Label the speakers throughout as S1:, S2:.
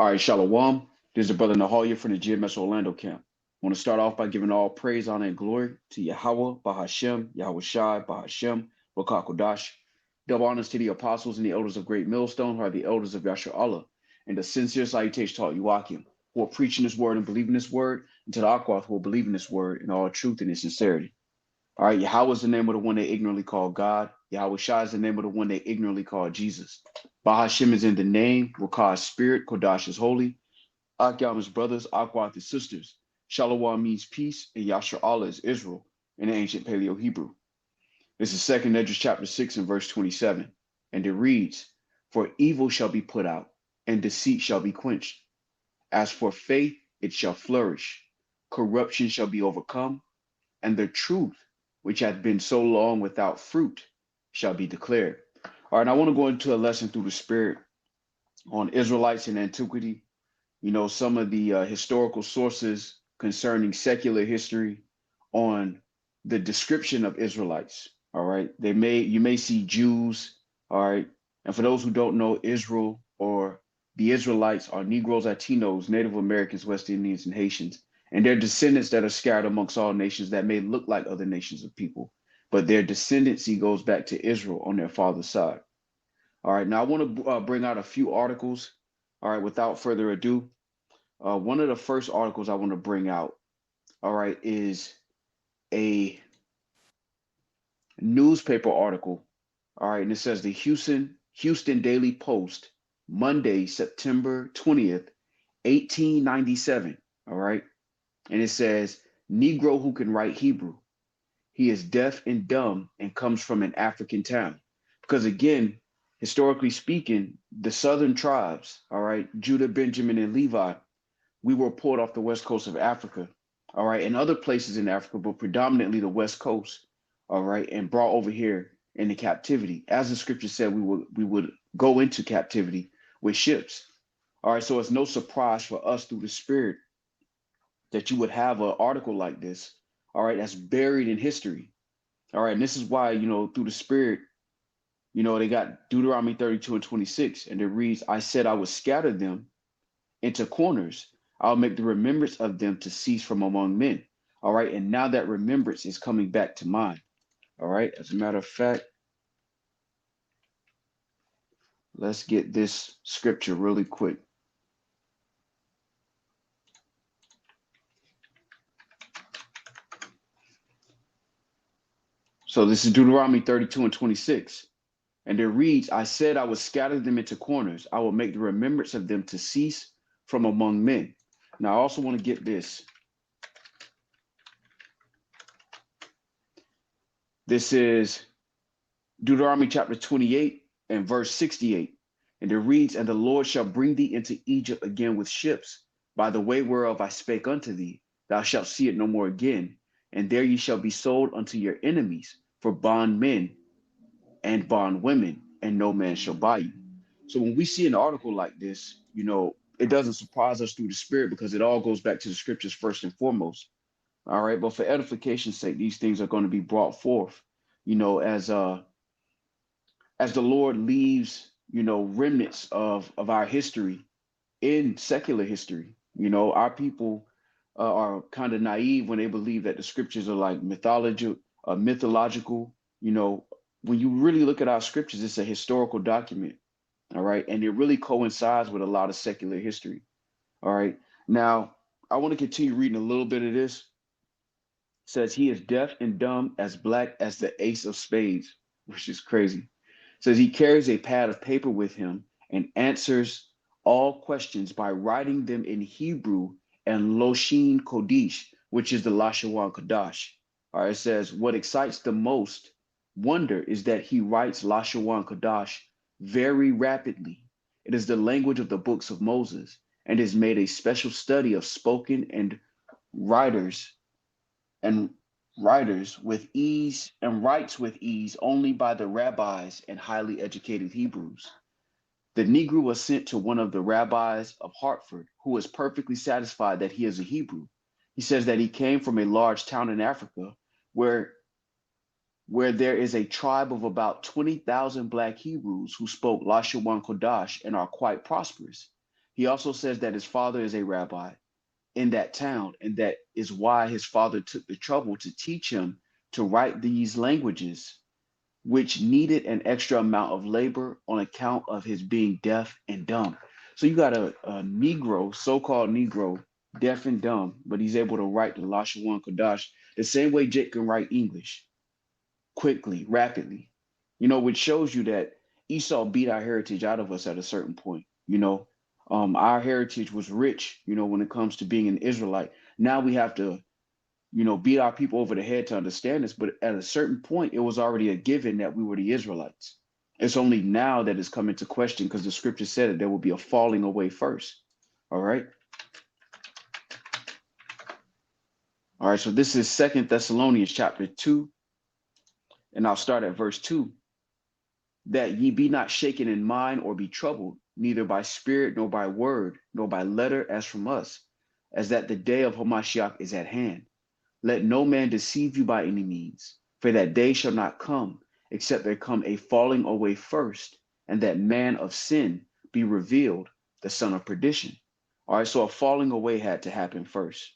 S1: All right, Shalom. This is your brother Nahalia from the GMS Orlando camp. I want to start off by giving all praise, honor, and glory to Yahweh, Bahashem, Yahweh Shai, Bahashem, Rakakodash. Double honors to the apostles and the elders of Great Millstone, who are the elders of Yasha Allah, and the sincere salutation to all Yuakim, who are preaching this word and believing this word, and to the Akwath, who are believing this word in all truth and in sincerity. All right, Yahweh is the name of the one they ignorantly call God. Yahweh Shai is the name of the one they ignorantly call Jesus. Bahashem is in the name, Rakah is spirit, Kodash is holy. Akyam is brothers, Akwath is sisters. Shalom means peace, and Yasha Allah is Israel in the ancient Paleo Hebrew. This is 2nd Esdras chapter 6 and verse 27. And it reads, "For evil shall be put out, and deceit shall be quenched. As for faith, it shall flourish. Corruption shall be overcome, and the truth, which hath been so long without fruit, shall be declared." All right, I want to go into a lesson through the Spirit on Israelites in antiquity. You know, some of the historical sources concerning secular history on the description of Israelites. All right, you may see Jews. All right, and for those who don't know, Israel or the Israelites are Negroes, Latinos, Native Americans, West Indians, and Haitians, and their descendants that are scattered amongst all nations that may look like other nations of people, but their descendancy goes back to Israel on their father's side. All right, now I want to bring out a few articles. All right, without further ado, one of the first articles I want to bring out, all right, is a newspaper article. All right, and it says the Houston Daily Post, Monday, September 20th, 1897. All right, and it says Negro who can write Hebrew. He is deaf and dumb and comes from an African town. Because again, historically speaking, the southern tribes, all right, Judah, Benjamin, and Levi, we were pulled off the west coast of Africa, all right, and other places in Africa, but predominantly the west coast, all right, and brought over here into captivity. As the scripture said, we would go into captivity with ships. All right, so it's no surprise for us through the Spirit that you would have an article like this, all right, that's buried in history. All right, and this is why, you know, through the Spirit, you know, they got Deuteronomy 32 and 26, and it reads, "I said I would scatter them into corners. I'll make the remembrance of them to cease from among men." All right, and now that remembrance is coming back to mind. All right, as a matter of fact, let's get this scripture really quick. So this is Deuteronomy 32 and 26. And it reads, "I said I would scatter them into corners. I will make the remembrance of them to cease from among men." Now, I also want to get this. This is Deuteronomy chapter 28 and verse 68. And it reads, "And the Lord shall bring thee into Egypt again with ships, by the way whereof I spake unto thee. Thou shalt see it no more again. And there ye shall be sold unto your enemies for bondmen and bondwomen, and no man shall buy you." So when we see an article like this, you know, it doesn't surprise us through the Spirit because it all goes back to the scriptures first and foremost. All right, but for edification's sake, these things are going to be brought forth, you know, as the Lord leaves, you know, remnants of our history in secular history. You know, our people are kind of naive when they believe that the scriptures are like mythological. You know, when you really look at our scriptures, it's a historical document. All right, and it really coincides with a lot of secular history. All right, now I want to continue reading a little bit of this. It says he is deaf and dumb, as black as the ace of spades, which is crazy. It says he carries a pad of paper with him and answers all questions by writing them in Hebrew and Loshin Kodesh, which is the Lashawan Kodash. All right, it says what excites the most wonder is that he writes Lashawan Kodash very rapidly. It is the language of the books of Moses and has made a special study of spoken and writers and writers with ease and writes with ease only by the rabbis and highly educated Hebrews. The Negro was sent to one of the rabbis of Hartford, who is perfectly satisfied that he is a Hebrew. He says that he came from a large town in Africa where there is a tribe of about 20,000 Black Hebrews who spoke Lashawan Kodash and are quite prosperous. He also says that his father is a rabbi in that town, and that is why his father took the trouble to teach him to write these languages, which needed an extra amount of labor on account of his being deaf and dumb. So you got a Negro, so-called Negro, deaf and dumb, but he's able to write the Lashawan Kodash the same way Jake can write English quickly, rapidly. Which shows you that Esau beat our heritage out of us at a certain point. Our heritage was rich, when it comes to being an Israelite. Now we have to, beat our people over the head to understand this. But at a certain point, it was already a given that we were the Israelites. It's only now that it's come into question because the scripture said that there will be a falling away first. All right. All right. So this is 2 Thessalonians chapter 2. And I'll start at verse 2. That ye be not shaken in mind or be troubled, neither by spirit, nor by word, nor by letter as from us, as that the day of Hamashiach is at hand. Let no man deceive you by any means, for that day shall not come, except there come a falling away first, and that man of sin be revealed, the son of perdition. All right, so a falling away had to happen first.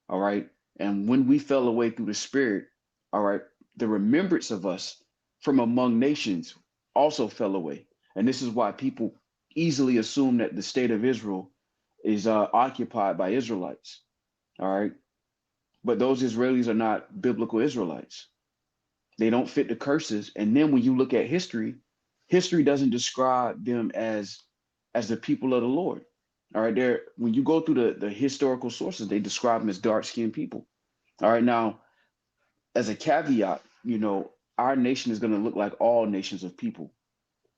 S1: All right, and when we fell away through the spirit, all right, the remembrance of us from among nations also fell away. And this is why people easily assume that the state of Israel is occupied by Israelites. All right. But those Israelis are not biblical Israelites. They don't fit the curses. And then when you look at history, history doesn't describe them as the people of the Lord. All right. When you go through the historical sources, they describe them as dark-skinned people. All right. Now, as a caveat, our nation is going to look like all nations of people.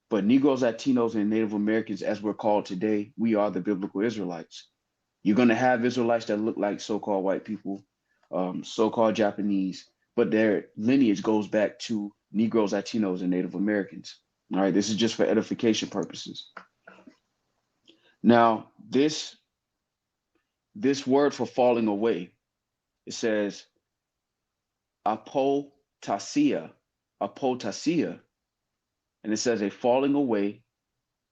S1: But Negroes, Latinos, and Native Americans, as we're called today, we are the biblical Israelites. You're going to have Israelites that look like so-called white people, so-called Japanese, but their lineage goes back to Negroes, Latinos, and Native Americans. All right, this is just for edification purposes. Now, this word for falling away, it says apotasia, and it says a falling away,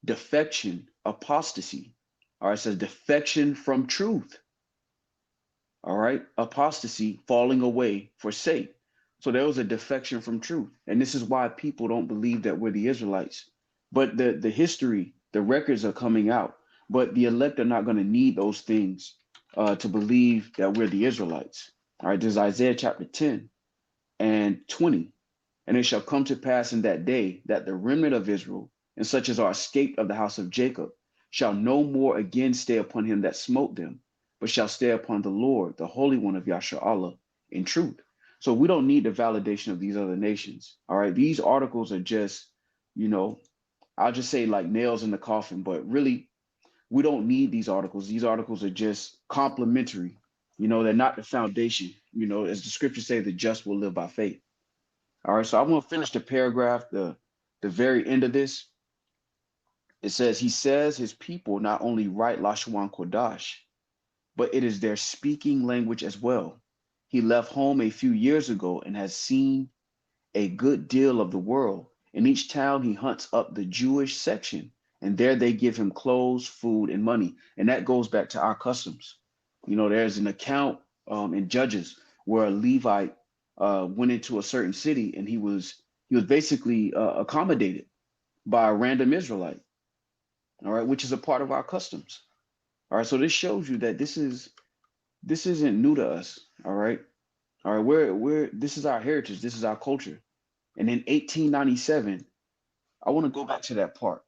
S1: defection, apostasy. All right, it says defection from truth. All right, apostasy, falling away, forsake. So there was a defection from truth. And this is why people don't believe that we're the Israelites. But the history, the records are coming out. But the elect are not going to need those things to believe that we're the Israelites. All right, this is Isaiah chapter 10 and 20. And it shall come to pass in that day that the remnant of Israel, and such as are escaped of the house of Jacob, shall no more again stay upon him that smote them, but shall stay upon the Lord, the Holy One of Yasharallah, in truth. So we don't need the validation of these other nations. All right, these articles are just, I'll just say like nails in the coffin, but really, we don't need these articles. These articles are just complementary. They're not the foundation. As the scriptures say, the just will live by faith. All right, so I want to finish the paragraph, the very end of this. It says, he says his people not only write Lashawan Kodash, but it is their speaking language as well. He left home a few years ago and has seen a good deal of the world. In each town, he hunts up the Jewish section, and there they give him clothes, food, and money. And that goes back to our customs. There's an account in Judges where a Levite went into a certain city, and he was basically accommodated by a random Israelite. All right, which is a part of our customs. All right, so this shows you that this isn't new to us. All right, this is our heritage. This is our culture. And in 1897, I want to go back to that part.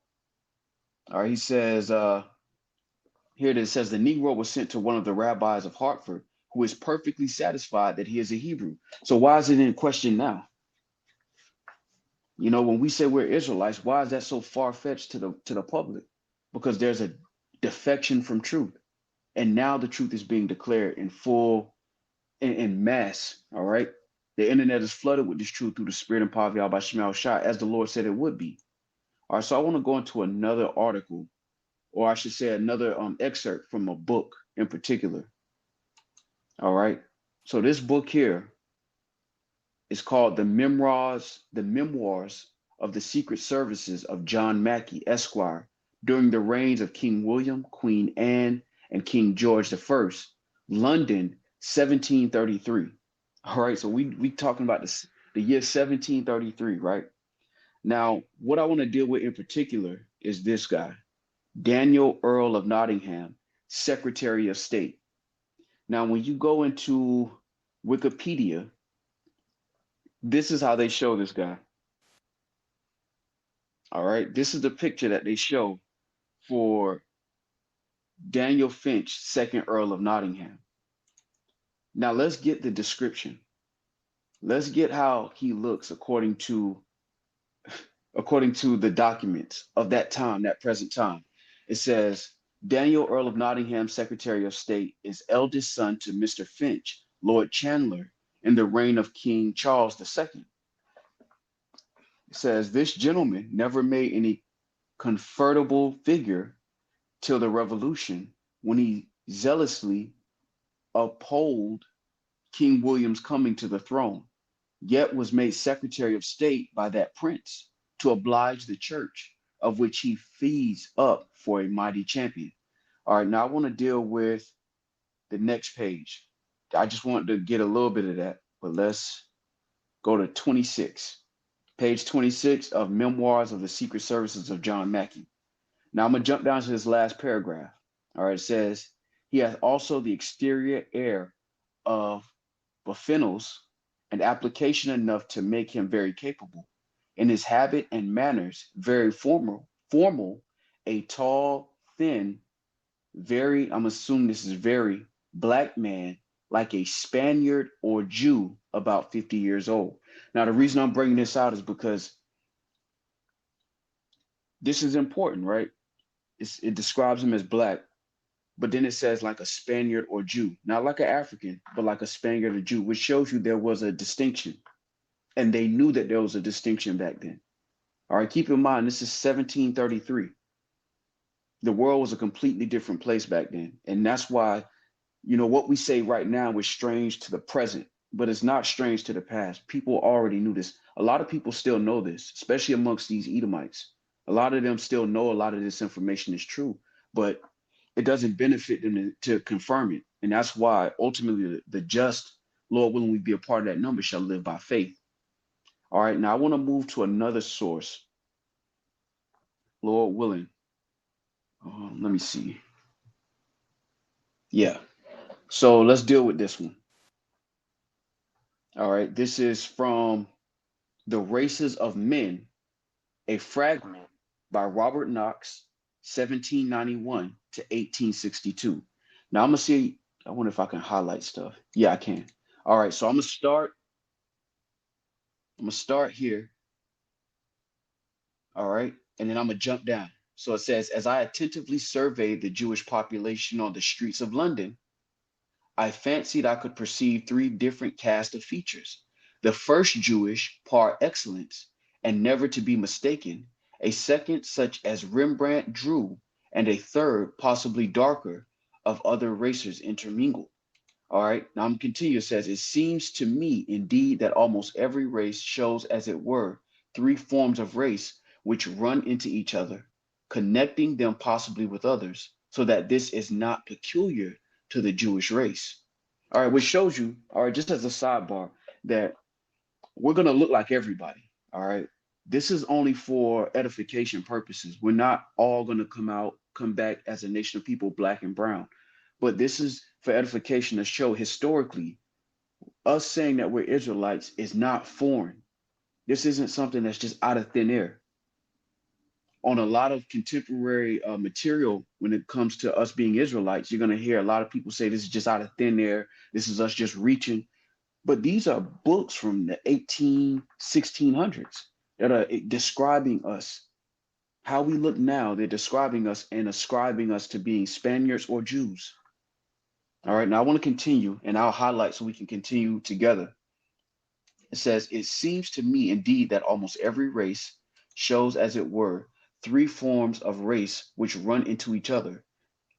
S1: All right, he says, here it is, says the Negro was sent to one of the rabbis of Hartford, who is perfectly satisfied that he is a Hebrew. So why is it in question now? When we say we're Israelites, why is that so far-fetched to the public? Because there's a defection from truth. And now the truth is being declared in full, in mass, all right? The internet is flooded with this truth through the spirit and power of Yahweh Shema Shai, as the Lord said it would be. All right, so I want to go into another article, or I should say another excerpt from a book in particular. All right, so this book here is called The Memoirs of the Secret Services of John Mackey, Esquire, during the reigns of King William, Queen Anne, and King George I, London, 1733. All right, so we talking about this the year 1733, right? Now, what I want to deal with in particular is this guy, Daniel Earl of Nottingham, Secretary of State. Now, when you go into Wikipedia, this is how they show this guy. All right, this is the picture that they show for Daniel Finch, second Earl of Nottingham. Now, let's get the description. Let's get how he looks according to the documents of that time, that present time. It says Daniel Earl of Nottingham, Secretary of State, is eldest son to Mr. Finch, Lord Chandler, in the reign of King Charles II. It says this gentleman never made any comfortable figure till the Revolution, when he zealously upheld King William's coming to the throne, yet was made Secretary of State by that prince to oblige the church, of which he feeds up for a mighty champion. All right, now I want to deal with the next page. I just want to get a little bit of that, but let's go to 26. Page 26 of Memoirs of the Secret Services of John Mackey. Now I'm going to jump down to this last paragraph. All right, it says, he has also the exterior air of Buffinals and application enough to make him very capable. In his habit and manners, very formal, a tall, thin, very, I'm assuming this is very black man, like a Spaniard or Jew, about 50 years old. Now, the reason I'm bringing this out is because this is important, right? It describes him as black, but then it says like a Spaniard or Jew, not like an African, but like a Spaniard or Jew, which shows you there was a distinction. And they knew that there was a distinction back then. All right, keep in mind, this is 1733. The world was a completely different place back then. And that's why, what we say right now is strange to the present, but it's not strange to the past. People already knew this. A lot of people still know this, especially amongst these Edomites. A lot of them still know a lot of this information is true, but it doesn't benefit them to confirm it. And that's why ultimately the just, Lord willing, we be a part of that number, shall live by faith. All right, now I want to move to another source, Lord willing. Let me see. Yeah, so let's deal with this one. All right, this is from The Races of Men, a fragment by Robert Knox, 1791 to 1862. Now I'm gonna see, I wonder if I can highlight stuff. Yeah, I can. All right, so I'm gonna start here. All right, and then I'm gonna jump down. So it says, as I attentively surveyed the Jewish population on the streets of London, I fancied I could perceive three different casts of features. The first Jewish par excellence, and never to be mistaken, a second such as Rembrandt drew, and a third, possibly darker, of other races intermingled. All right, now I'm continue. It says, it seems to me indeed that almost every race shows, as it were, three forms of race which run into each other, connecting them possibly with others, so that this is not peculiar to the Jewish race. All right, which shows you, all right, just as a sidebar, that we're going to look like everybody. All right. This is only for edification purposes. We're not all going to come back as a nation of people, black and brown. But this is for edification to show historically us saying that we're Israelites is not foreign. This isn't something that's just out of thin air. On a lot of contemporary material, when it comes to us being Israelites, you're going to hear a lot of people say this is just out of thin air. This is us just reaching. But these are books from the 1600s that are describing us. How we look now, they're describing us and ascribing us to being Spaniards or Jews. All right, now I want to continue, and I'll highlight so we can continue together. It says, it seems to me indeed that almost every race shows, as it were, three forms of race which run into each other,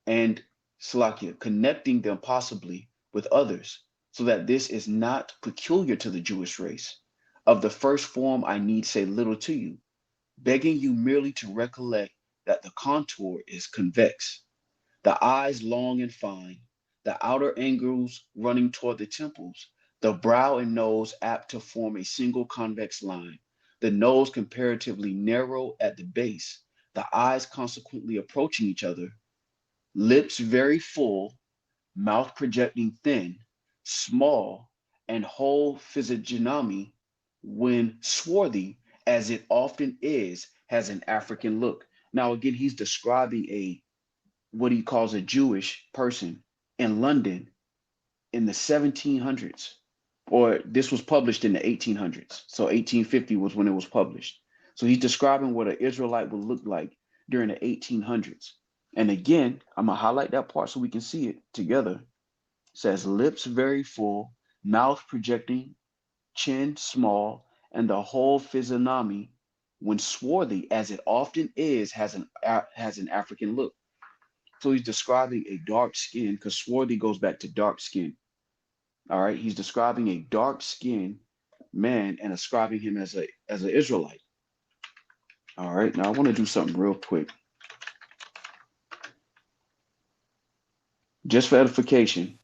S1: and Slakia, connecting them possibly with others, so that this is not peculiar to the Jewish race. Of the first form, I need say little to you, begging you merely to recollect that the contour is convex, the eyes long and fine, the outer angles running toward the temples, the brow and nose apt to form a single convex line, the nose comparatively narrow at the base, the eyes consequently approaching each other, lips very full, mouth projecting thin, small, and whole physiognomy, when swarthy, as it often is, has an African look. Now, again, he's describing a what he calls a Jewish person in London in the 1700s, or this was published in the 1800s. So 1850 was when it was published. So he's describing what an Israelite would look like during the 1800s. And again, I'm gonna highlight that part so we can see it together. It says lips very full, mouth projecting, chin small, and the whole physiognomy, when swarthy, as it often is, has an African look. So he's describing a dark skin because swarthy goes back to dark skin. All right, he's describing a dark skinned man and ascribing him as an Israelite. All right, now I want to do something real quick, just for edification.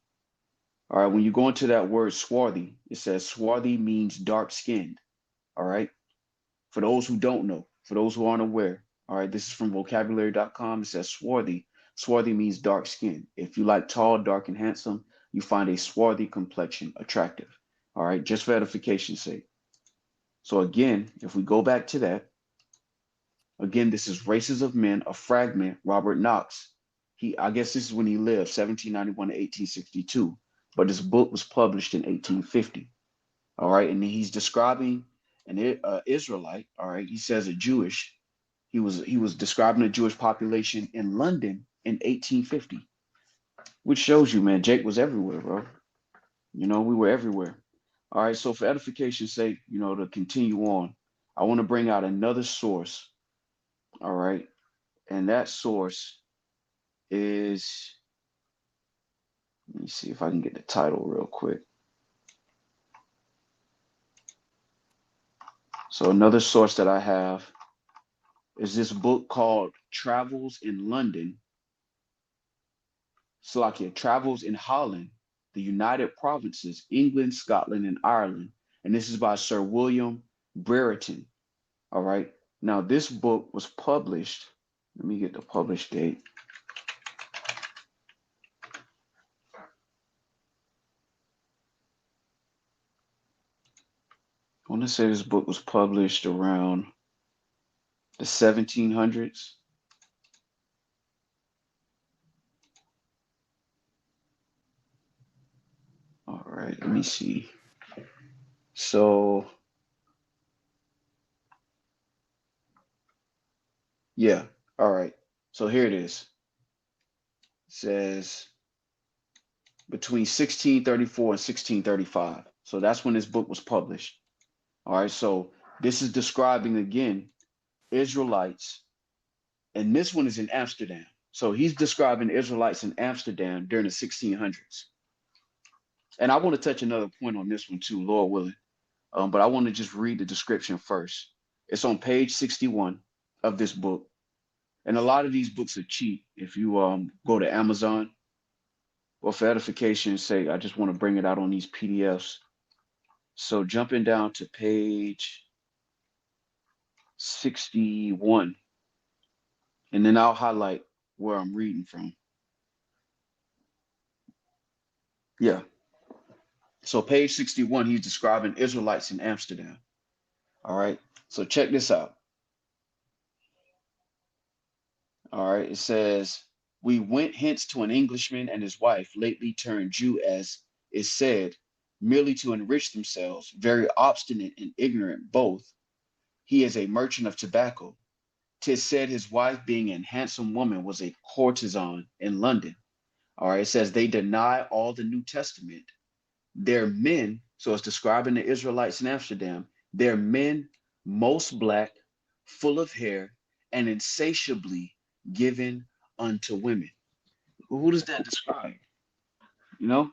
S1: All right, when you go into that word swarthy, it says swarthy means dark skinned. All right, for those who don't know, for those who aren't aware. All right, this is from vocabulary.com. It says swarthy. Swarthy means dark skin. If you like tall, dark, and handsome, you find a swarthy complexion attractive. All right, just for edification's sake. So again, if we go back to that, again, this is Races of Men, a fragment, Robert Knox. I guess this is when he lived, 1791 to 1862. But this book was published in 1850. All right, and he's describing an Israelite. All right, he says a Jewish. He was describing a Jewish population in London in 1850, which shows you, man, Jake was everywhere, bro. We were everywhere. All right, so for edification's sake, to continue on, I want to bring out another source. All right, and that source is, let me see if I can get the title real quick. So another source that I have is this book called Travels in London, Slovakia, Travels in Holland, the United Provinces, England, Scotland, and Ireland. And this is by Sir William Brereton. All right. Now, this book was published. Let me get the published date. I want to say this book was published around the 1700s. All right, let me see. So, yeah, all right. So here it is. It says between 1634 and 1635. So that's when this book was published. All right, so this is describing again Israelites, and this one is in Amsterdam. So he's describing Israelites in Amsterdam during the 1600s. And I want to touch another point on this one too, Lord willing. But I want to just read the description first. It's on page 61 of this book. And a lot of these books are cheap. If you go to Amazon, or for edification's sake, I just want to bring it out on these PDFs. So jumping down to page 61, and then I'll highlight where I'm reading from. Yeah. So page 61, he's describing Israelites in Amsterdam. All right. So check this out. All right. It says, we went hence to an Englishman and his wife, lately turned Jew, as is said, merely to enrich themselves, very obstinate and ignorant both. He is a merchant of tobacco. 'Tis said his wife, being an handsome woman, was a courtesan in London. All right. It says they deny all the New Testament. Their men, so it's describing the Israelites in Amsterdam, their men most black, full of hair, and insatiably given unto women. Who does that describe? You know?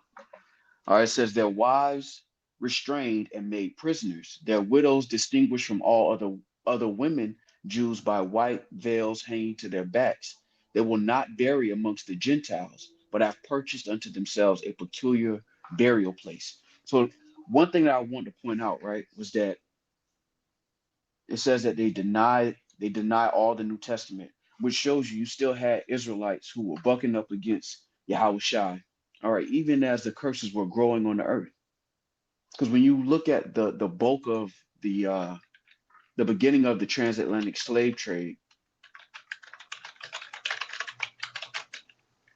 S1: All right, it says their wives restrained and made prisoners, their widows distinguished from all other women Jews by white veils hanging to their backs. They will not bury amongst the Gentiles, but have purchased unto themselves a peculiar burial place. So one thing that I want to point out, right, was that it says that they deny all the New Testament, which shows you still had Israelites who were bucking up against Yahweh Shai. All right, even as the curses were growing on the earth. Because when you look at the bulk of the beginning of the transatlantic slave trade,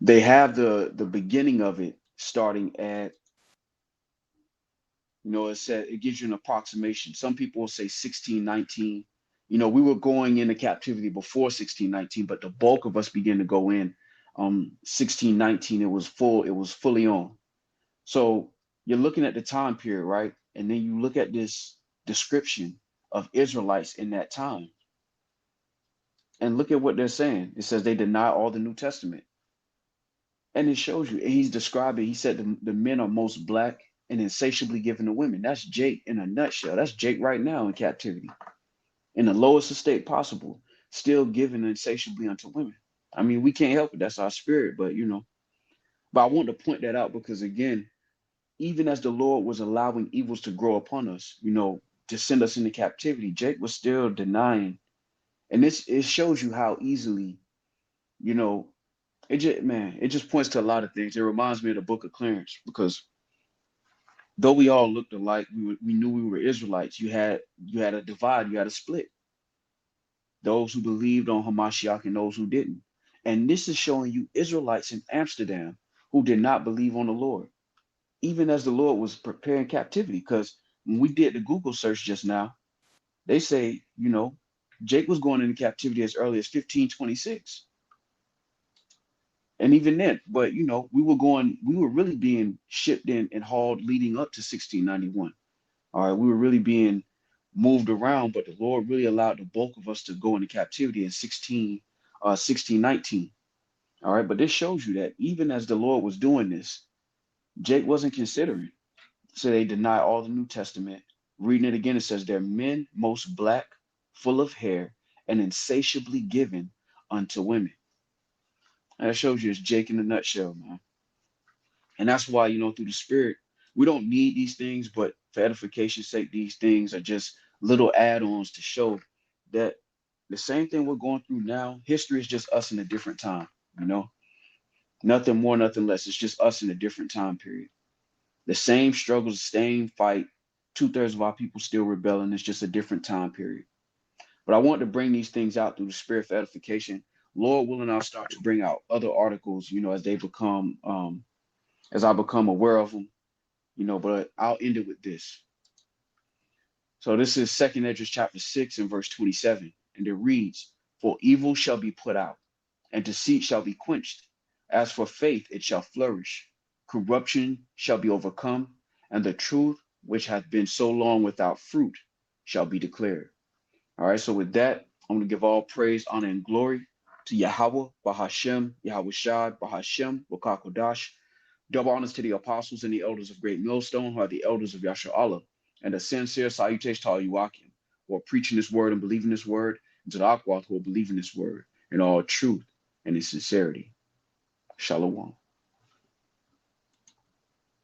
S1: they have the beginning of it starting at, it said it gives you an approximation. Some people will say 1619. We were going into captivity before 1619, but the bulk of us began to go in 1619. It was fully on. So you're looking at the time period, right? And then you look at this description of Israelites in that time, and look at what they're saying. It says they deny all the New Testament. And it shows you, and he's describing, he said the men are most black and insatiably given to women. That's Jake in a nutshell. That's Jake right now in captivity, in the lowest estate possible, still given insatiably unto women. I mean, we can't help it. That's our spirit, but I want to point that out because, again, even as the Lord was allowing evils to grow upon us, to send us into captivity, Jake was still denying. And it shows you how easily, you know, it just points to a lot of things. It reminds me of the book of Clarence because though we all looked alike, we knew we were Israelites. You had a divide, you had a split. Those who believed on Hamashiach and those who didn't. And this is showing you Israelites in Amsterdam who did not believe on the Lord, even as the Lord was preparing captivity. Because when we did the Google search just now, they say, Jake was going into captivity as early as 1526. And even then, but we were really being shipped in and hauled leading up to 1691. All right, we were really being moved around, but the Lord really allowed the bulk of us to go into captivity in 1619. All right, but this shows you that even as the Lord was doing this, Jake wasn't considering. So they deny all the New Testament. Reading it again, it says they're men most black, full of hair, and insatiably given unto women. And that shows you it's Jake in a nutshell, man. And that's why, through the Spirit, we don't need these things, but for edification's sake, these things are just little add-ons to show that the same thing we're going through now, history is just us in a different time, you know? Nothing more, nothing less. It's just us in a different time period. The same struggles, the same fight. Two-thirds of our people still rebelling. It's just a different time period. But I want to bring these things out through the Spirit for edification. Lord willing, I'll start to bring out other articles, as I become aware of them, but I'll end it with this. So this is Second Esdras chapter 6 and verse 27. And it reads, "For evil shall be put out, and deceit shall be quenched. As for faith, it shall flourish. Corruption shall be overcome, and the truth, which hath been so long without fruit, shall be declared." All right, so with that, I'm going to give all praise, honor, and glory to Yahweh, Bahashem, Yahweh Shai, Bahashem, Wakakodash. Double honors to the apostles and the elders of Great Millstone, who are the elders of Yasha Allah, and a sincere salutation to all Yuakim, who are preaching this word and believing this word, and to the Akwath who are believing this word in all truth and in sincerity. Shalom.